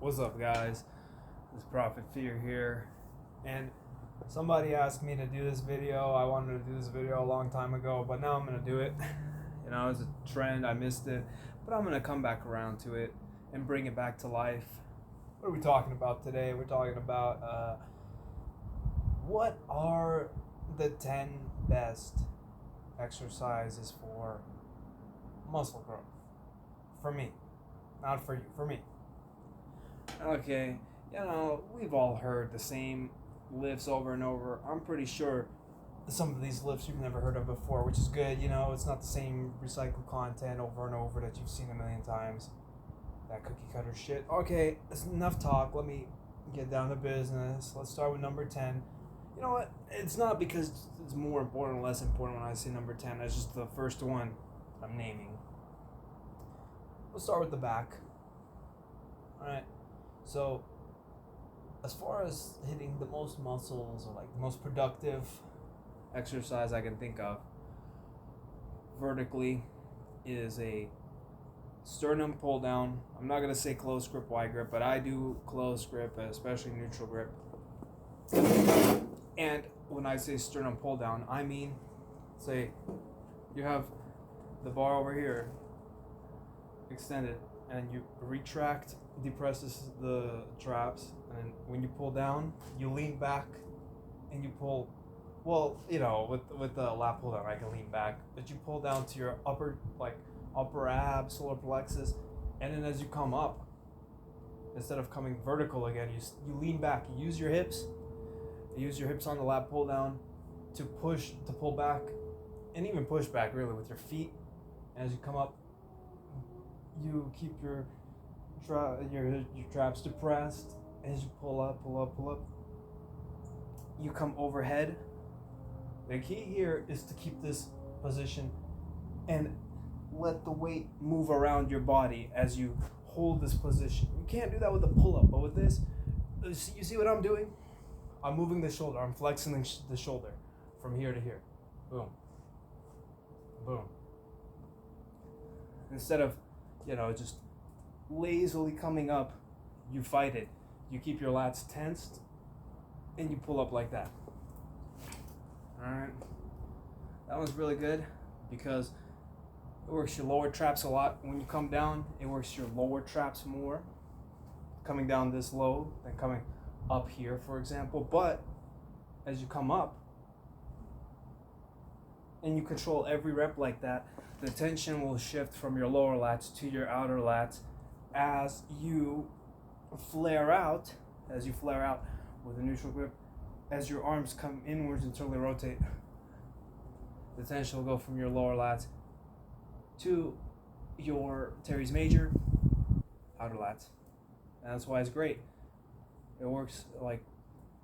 What's up, guys? This Prophet Fear here, and somebody asked me to do this video. I wanted to do this video a long time ago, but now I'm gonna do it. You know, it's a trend. I missed it, but I'm gonna come back around to it and bring it back to life. What are we talking about today? We're talking about what are the 10 best exercises for muscle growth for me, not for you, for me. Okay, you know, we've all heard the same lifts over and over. I'm pretty sure some of these lifts you've never heard of before, which is good. You know, it's not the same recycled content over and over that you've seen a million times. That cookie cutter shit. Okay, that's enough talk. Let me get down to business. Let's start with number 10. You know what? It's not because it's more important or less important when I say number 10. That's just the first one I'm naming. We'll start with the back. Alright. So, as far as hitting the most muscles or like the most productive exercise I can think of vertically is a sternum pull down. I'm not going to say close grip, wide grip, but I do close grip, especially neutral grip. And when I say sternum pull down, I mean, say you have the bar over here extended and you retract, depresses the traps, and when you pull down, you lean back and you pull. Well, you know, with the lat pull down, I can lean back, but you pull down to your upper ab, solar plexus, and then as you come up, instead of coming vertical again, you lean back. You use your hips. You use your hips on the lat pull down to pull back, and even push back really with your feet. And as you come up, you keep your traps depressed. As you pull up, you come overhead. The key here is to keep this position and let the weight move around your body as you hold this position. You can't do that with a pull-up, but with this, you see what I'm doing? I'm moving the shoulder. I'm flexing the shoulder from here to here. Boom. Boom. Instead of, just lazily coming up, you fight it. You keep your lats tensed, and you pull up like that. Alright. That one's really good because it works your lower traps a lot. When you come down, it works your lower traps more. Coming down this low than coming up here, for example. But as you come up, and you control every rep like that, the tension will shift from your lower lats to your outer lats as you flare out with a neutral grip. As your arms come inwards and totally rotate, the tension will go from your lower lats to your teres major, outer lats. And that's why it's great. It works like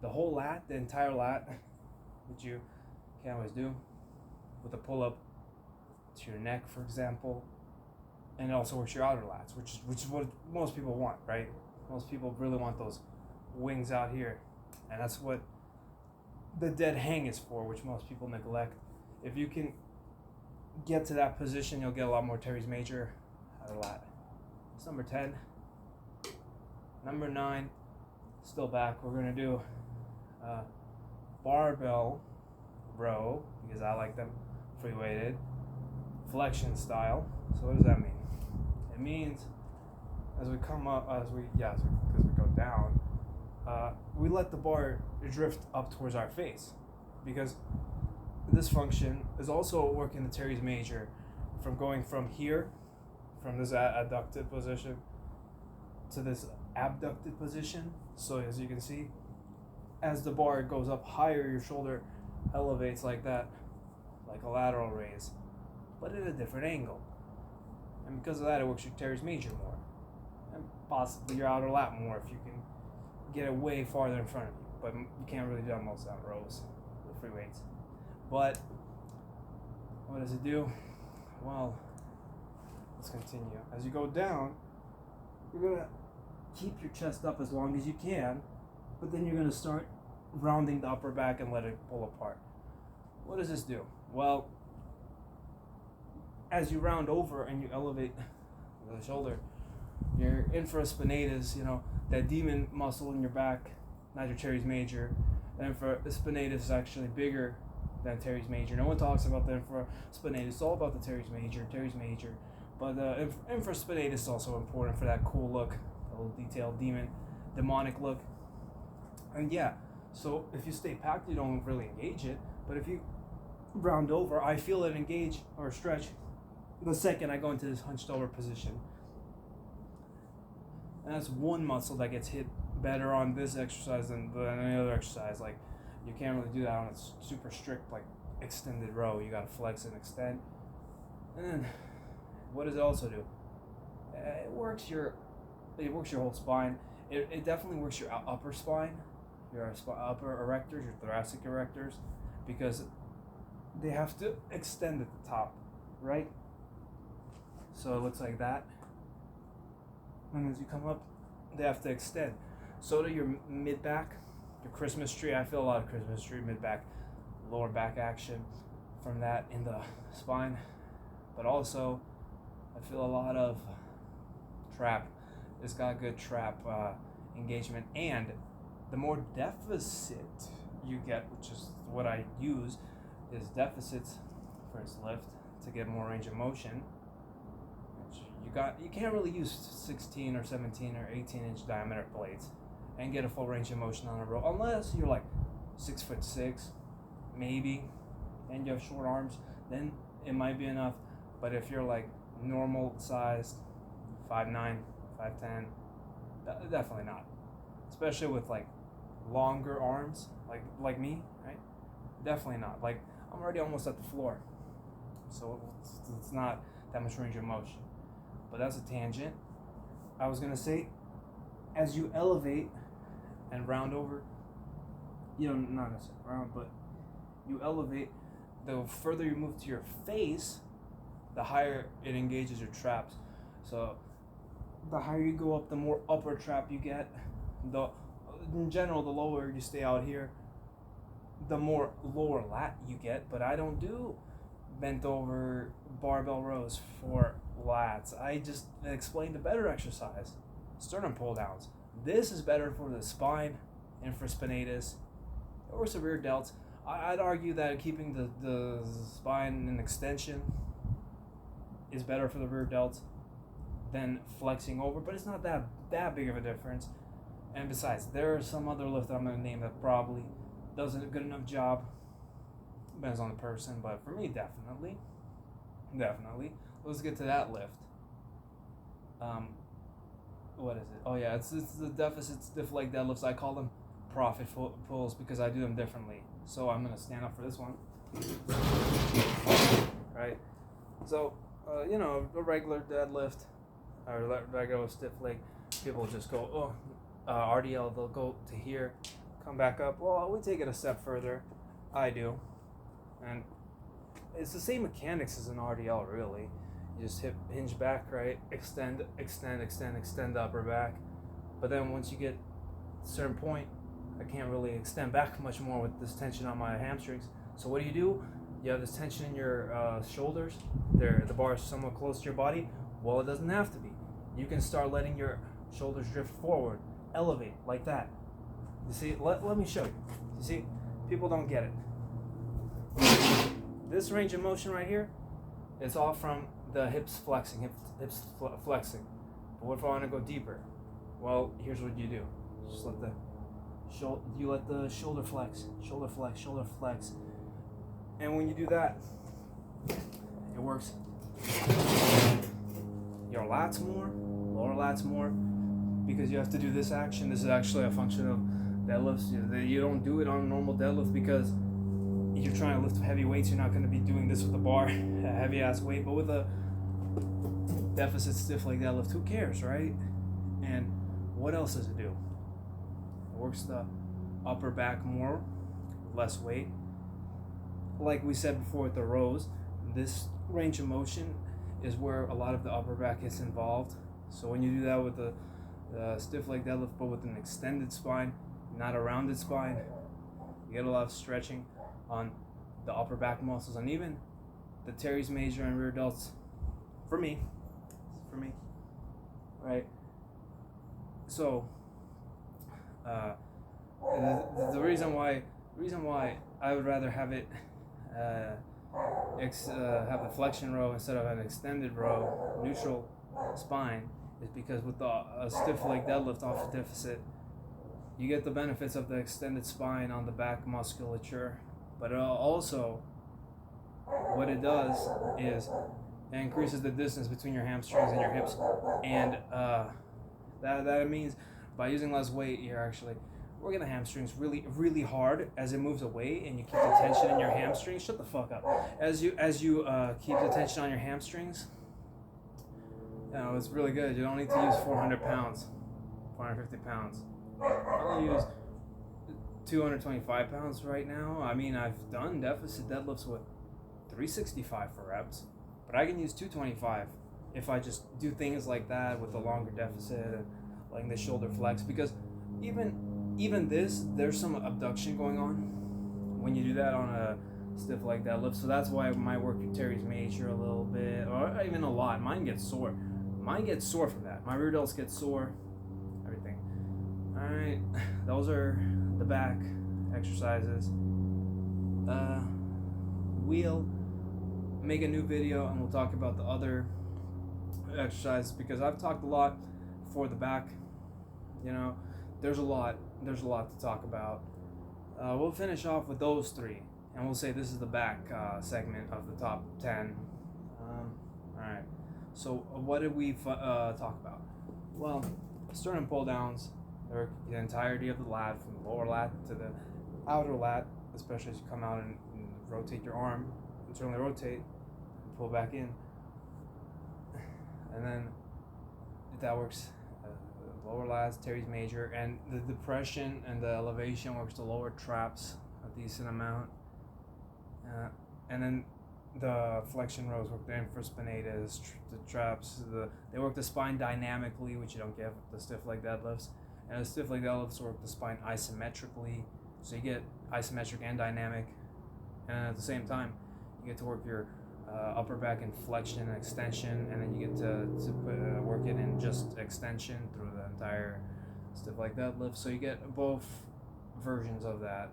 the whole lat, the entire lat, which you can't always do, with a pull-up to your neck, for example. And it also works your outer lats, which is what most people want, right? Most people really want those wings out here. And that's what the dead hang is for, which most people neglect. If you can get to that position, you'll get a lot more teres major, outer lat. That's number 10. Number 9, still back, we're going to do barbell row, because I like them free weighted, flexion style. So what does that mean? It means as we come up, as we go down, we let the bar drift up towards our face, because this function is also working the teres major from going from here, from this adducted position to this abducted position. So as you can see, as the bar goes up higher, your shoulder elevates like that, like a lateral raise, but at a different angle. And because of that, it works your teres major more, and possibly your outer lat more if you can get it way farther in front of you. But you can't really do that most on rows with free weights. But what does it do? Well, let's continue. As you go down, you're gonna keep your chest up as long as you can, but then you're gonna start rounding the upper back and let it pull apart. What does this do? Well, as you round over and you elevate the shoulder, your infraspinatus, that demon muscle in your back, not your teres major. The infraspinatus is actually bigger than teres major. No one talks about the infraspinatus. It's all about the teres major. But the infraspinatus is also important for that cool look, a little detailed demonic look. And yeah, so if you stay packed, you don't really engage it. But if you round over, I feel it engage or stretch the second I go into this hunched over position. And that's one muscle that gets hit better on this exercise than any other exercise. Like, you can't really do that on a super strict, like, extended row. You gotta flex and extend. And then, what does it also do? It works your whole spine. It definitely works your upper spine, your upper erectors, your thoracic erectors, because they have to extend at the top, right? So it looks like that. And as you come up, they have to extend. So do your mid back, your Christmas tree. I feel a lot of Christmas tree mid back, lower back action from that in the spine. But also, I feel a lot of trap. It's got good trap engagement. And the more deficit you get, which is what I use, is deficits for its lift to get more range of motion. You can't really use 16 or 17 or 18-inch diameter blades and get a full range of motion on a row, unless you're like 6'6", maybe, and you have short arms. Then it might be enough. But if you're like normal sized, 5'9", 5'10", definitely not. Especially with like longer arms, like me, right? Definitely not. Like, I'm already almost at the floor, so it's not that much range of motion. But that's a tangent. I was gonna say, as you elevate and round over, not necessarily round, but you elevate, the further you move to your face, the higher it engages your traps. So the higher you go up, the more upper trap you get. In general, the lower you stay out here, the more lower lat you get. But I don't do bent over barbell rows for lats. I just explained a better exercise, sternum pull downs. This is better for the spine, infraspinatus, or some rear delts. I'd argue that keeping the spine in extension is better for the rear delts than flexing over, but it's not that big of a difference. And besides, there are some other lift that I'm going to name that probably does a good enough job. Depends on the person, but for me, definitely. Let's get to that lift. What is it? Oh yeah, it's the deficit stiff leg deadlifts. I call them profit pulls because I do them differently. So I'm gonna stand up for this one. Right. So a regular deadlift or regular stiff leg, people just go RDL. They'll go to here, come back up. Well, we take it a step further. I do, and it's the same mechanics as an RDL, really. You just hinge back, right? Extend the upper back. But then once you get a certain point, I can't really extend back much more with this tension on my hamstrings. So what do? You have this tension in your shoulders. The bar is somewhat close to your body. Well, it doesn't have to be. You can start letting your shoulders drift forward, elevate like that. You see, let me show you. You see, people don't get it. This range of motion right here, it's all from the hips flexing. But what if I want to go deeper? Well, here's what you do. Just let the shoulder flex. And when you do that, it works your lats more, lower lats more, because you have to do this action. This is actually a function of deadlifts. You don't do it on a normal deadlift because if you're trying to lift heavy weights, you're not going to be doing this with a bar, a heavy ass weight. But with a deficit stiff leg deadlift, who cares, right? And what else does it do? It works the upper back more, less weight. Like we said before with the rows, this range of motion is where a lot of the upper back is involved. So when you do that with the stiff leg deadlift, but with an extended spine, not a rounded spine, you get a lot of stretching on the upper back muscles and even the teres major and rear delts. For me, right? So the reason why I would rather have it have the flexion row instead of an extended row neutral spine is because with a stiff leg deadlift off a deficit, you get the benefits of the extended spine on the back musculature, but also what it does is it increases the distance between your hamstrings and your hips, and that means by using less weight, you're actually working the hamstrings really hard as it moves away, and you keep the tension in your hamstrings. Shut the fuck up. As you keep the tension on your hamstrings, it's really good. You don't need to use 400 pounds, 450 pounds. I only use 225 pounds right now. I mean, I've done deficit deadlifts with 365 for reps, but I can use 225 if I just do things like that with a longer deficit and letting the shoulder flex, because even this, there's some abduction going on when you do that on a stiff leg deadlift. So that's why my work teres major a little bit, or even a lot. Mine gets sore from that. My rear delts get sore, everything. All right, those are the back exercises. We'll make a new video and we'll talk about the other exercises, because I've talked a lot for the back. There's a lot to talk about. We'll finish off with those three, and we'll say this is the back segment of the top 10. Alright, so what did we talk about? Well, sternum pull downs. They're the entirety of the lat, from the lower lat to the outer lat, especially as you come out and rotate your arm, internally rotate, and pull back in. And then that works lower lats, teres major, and the depression and the elevation works the lower traps a decent amount. And then the flexion rows work the infraspinatus, the traps, they work the spine dynamically, which you don't get with the stiff leg deadlifts. And the stiff leg deadlifts work the spine isometrically, so you get isometric and dynamic. And at the same time, you get to work your upper back in flexion and extension, and then you get to work it in just extension through the entire stiff leg deadlift. So you get both versions of that.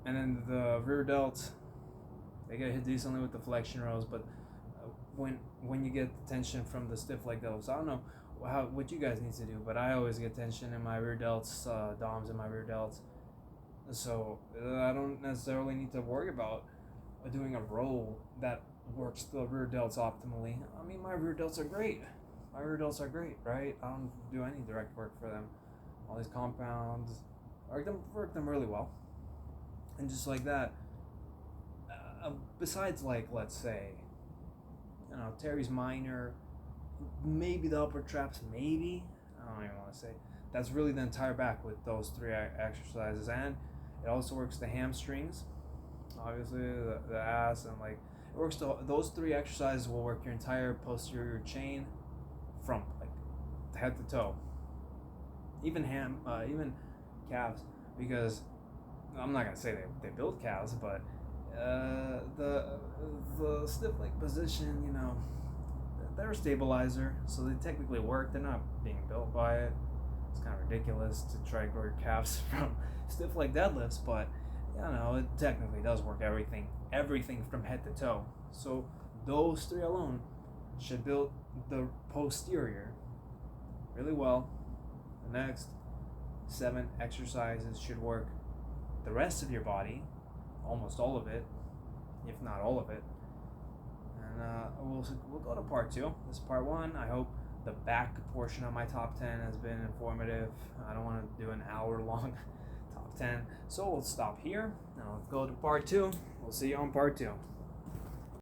And then the rear delts, they get hit decently with the flexion rows, but when you get the tension from the stiff leg delts, I don't know what you guys need to do, but I always get tension in my rear delts, DOMs in my rear delts. So I don't necessarily need to worry about doing a row that works the rear delts optimally. I mean, my rear delts are great. Right? I don't do any direct work for them. All these compounds work them really well. And just like that, besides, like, let's say, teres minor, maybe the upper traps, maybe, I don't even want to say. That's really the entire back with those three exercises. And it also works the hamstrings, obviously, the ass, and like it works. Those three exercises will work your entire posterior chain from like head to toe, even calves, because I'm not gonna say they build calves, but the stiff leg position, they're a stabilizer, so they technically work. They're not being built by it. It's kind of ridiculous to try to grow your calves from stiff leg deadlifts, but it technically does work everything from head to toe. So those three alone should build the posterior really well. The next 7 exercises should work the rest of your body, almost all of it, if not all of it. And we'll go to part 2. This is part 1. I hope the back portion of my top 10 has been informative. I don't want to do an hour-long top 10, so we'll stop here and I'll go to part 2. We'll see you on part 2.